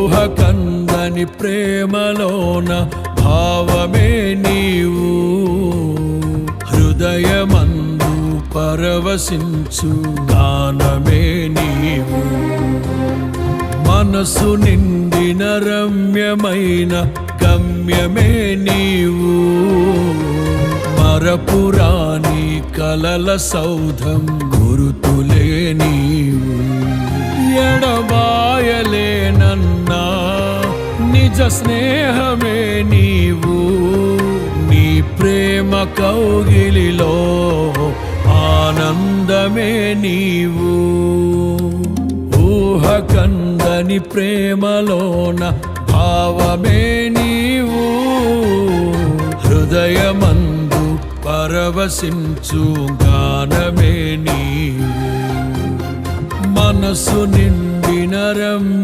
ఊహకందని ప్రేమలోన భావమే నీవు, హృదయమందు పరవశించు గానమే నీవు. మనసు నిండిన రమ్యమైన గమ్యమే నీవు, మరపురాని కలల సౌధం గురుతులే నీవు. ఎడబాయలేనన్నా నిజ స్నేహమే నీవు, నీ ప్రేమ కౌగిలిలో ఆనందమే నీవు. ఊహకందని ప్రేమలోన భావమే నీవు, హృదయమందు పరవశించు గానమే నీవు. మనసు నిండిన రమ్య